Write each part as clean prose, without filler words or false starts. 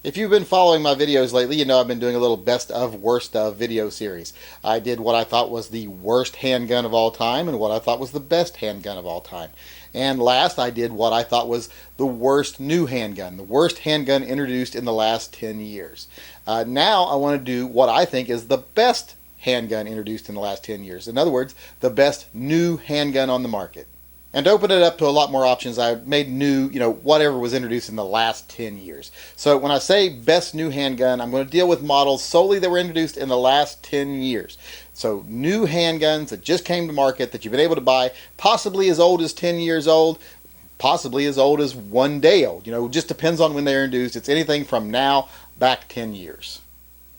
If you've been following my videos lately, you know I've been doing a little best of, worst of video series. I did what I thought was the worst handgun of all time and what I thought was the best handgun of all time. And last I did what I thought was the worst new handgun, the worst handgun introduced in the last 10 years. Now I want to do what I think is the best handgun introduced in the last 10 years. In other words, the best new handgun on the market. And to open it up to a lot more options, I made new, whatever was introduced in the last 10 years. So when I say best new handgun, I'm going to deal with models solely that were introduced in the last 10 years. So new handguns that just came to market that you've been able to buy, possibly as old as 10 years old, possibly as old as one day old. It just depends on when they're introduced. It's anything from now back 10 years.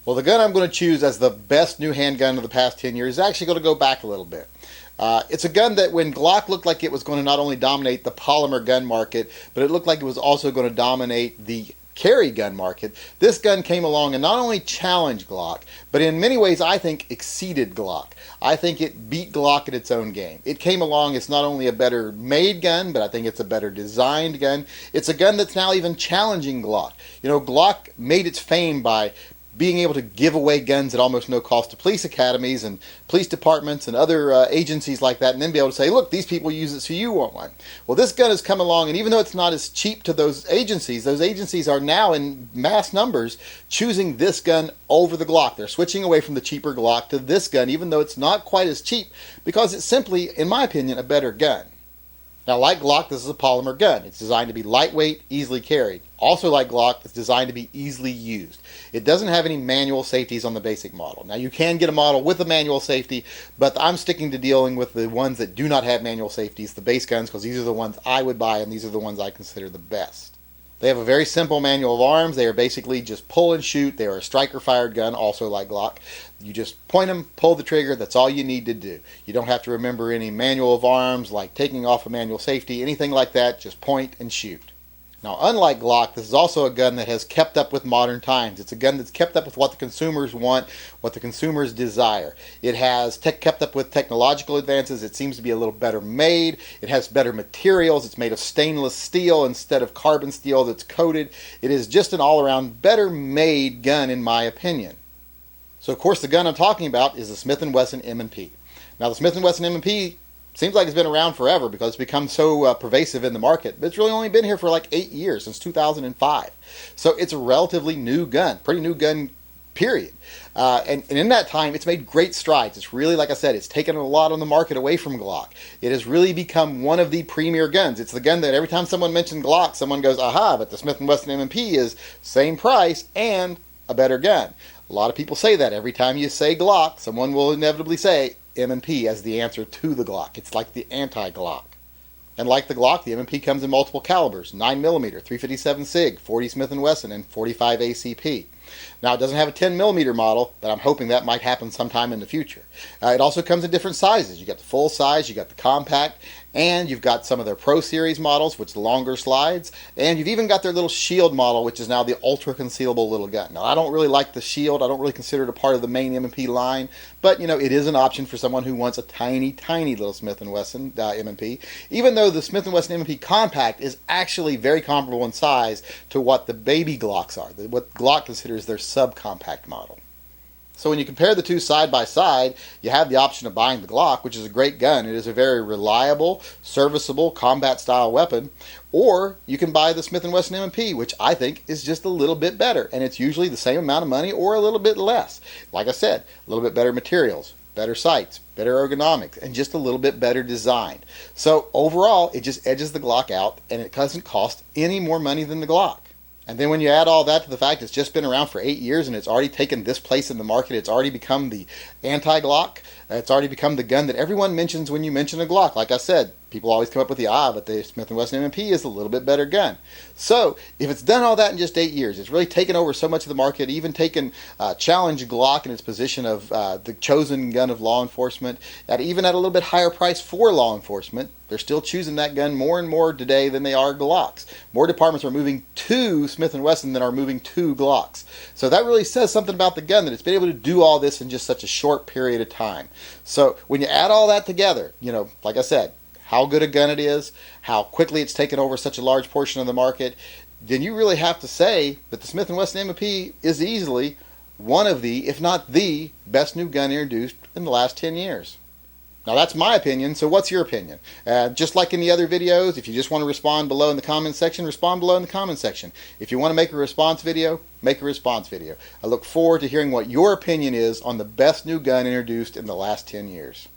Well, the gun I'm going to choose as the best new handgun of the past 10 years is actually going to go back a little bit. It's a gun that when Glock looked like it was going to not only dominate the polymer gun market, but it looked like it was also going to dominate the carry gun market. This gun came along and not only challenged Glock, but in many ways I think exceeded Glock. I think it beat Glock at its own game. It came along, it's not only a better made gun, but I think it's a better designed gun. It's a gun that's now even challenging Glock. Glock made its fame by being able to give away guns at almost no cost to police academies and police departments and other agencies like that, and then be able to say, look, these people use it, so you want one. Well, this gun has come along, and even though it's not as cheap to those agencies are now in mass numbers choosing this gun over the Glock. They're switching away from the cheaper Glock to this gun, even though it's not quite as cheap, because it's simply, in my opinion, a better gun. Now, like Glock, this is a polymer gun. It's designed to be lightweight, easily carried. Also, like Glock, it's designed to be easily used. It doesn't have any manual safeties on the basic model. Now, you can get a model with a manual safety, but I'm sticking to dealing with the ones that do not have manual safeties, the base guns, because these are the ones I would buy, and these are the ones I consider the best. They have a very simple manual of arms. They are basically just pull and shoot. They are a striker-fired gun, also like Glock. You just point them, pull the trigger. That's all you need to do. You don't have to remember any manual of arms, like taking off a manual safety, anything like that. Just point and shoot. Now, unlike Glock, this is also a gun that has kept up with modern times. It's a gun that's kept up with what the consumers want, what the consumers desire. It has kept up with technological advances. It seems to be a little better made. It has better materials. It's made of stainless steel instead of carbon steel that's coated. It is just an all-around better made gun, in my opinion. So, of course, the gun I'm talking about is the Smith & Wesson M&P. Now, the Smith & Wesson M&P seems like it's been around forever because it's become so pervasive in the market, but it's really only been here for like 8 years, since 2005. So it's a relatively new gun, pretty new gun, period. And in that time, it's made great strides. It's really, like I said, it's taken a lot on the market away from Glock. It has really become one of the premier guns. It's the gun that every time someone mentions Glock, someone goes, aha, but the Smith & Wesson M&P is same price and a better gun. A lot of people say that. Every time you say Glock, someone will inevitably say M&P as the answer to the Glock. It's like the anti-Glock. And like the Glock, the M&P comes in multiple calibers: 9mm, 357 SIG, 40 Smith & Wesson, and 45 ACP. Now, it doesn't have a 10mm model, but I'm hoping that might happen sometime in the future. It also comes in different sizes. You got the full size, you got the compact, and you've got some of their Pro Series models, which are longer slides, and you've even got their little Shield model, which is now the ultra-concealable little gun. Now, I don't really like the Shield. I don't really consider it a part of the main M&P line, but, it is an option for someone who wants a tiny, tiny little Smith & Wesson M&P, even though the Smith & Wesson M&P compact is actually very comparable in size to what the baby Glocks are, what Glock considers their subcompact model. So when you compare the two side by side, you have the option of buying the Glock, which is a great gun. It is a very reliable, serviceable, combat-style weapon. Or you can buy the Smith & Wesson M&P, which I think is just a little bit better. And it's usually the same amount of money or a little bit less. Like I said, a little bit better materials, better sights, better ergonomics, and just a little bit better designed. So overall, it just edges the Glock out, and it doesn't cost any more money than the Glock. And then when you add all that to the fact it's just been around for 8 years and it's already taken this place in the market, it's already become the anti-Glock, it's already become the gun that everyone mentions when you mention a Glock. Like I said, people always come up with but the Smith & Wesson M&P is a little bit better gun. So if it's done all that in just 8 years, it's really taken over so much of the market, even taken challenged Glock in its position of the chosen gun of law enforcement, even at a little bit higher price for law enforcement. They're still choosing that gun more and more today than they are Glocks. More departments are moving to Smith & Wesson than are moving to Glocks. So that really says something about the gun, that it's been able to do all this in just such a short period of time. So when you add all that together, like I said, how good a gun it is, how quickly it's taken over such a large portion of the market, then you really have to say that the Smith & Wesson M&P is easily one of the, if not the, best new gun introduced in the last 10 years. Now that's my opinion, so what's your opinion? Just like in the other videos, if you just want to respond below in the comment section, respond below in the comment section. If you want to make a response video, make a response video. I look forward to hearing what your opinion is on the best new gun introduced in the last 10 years.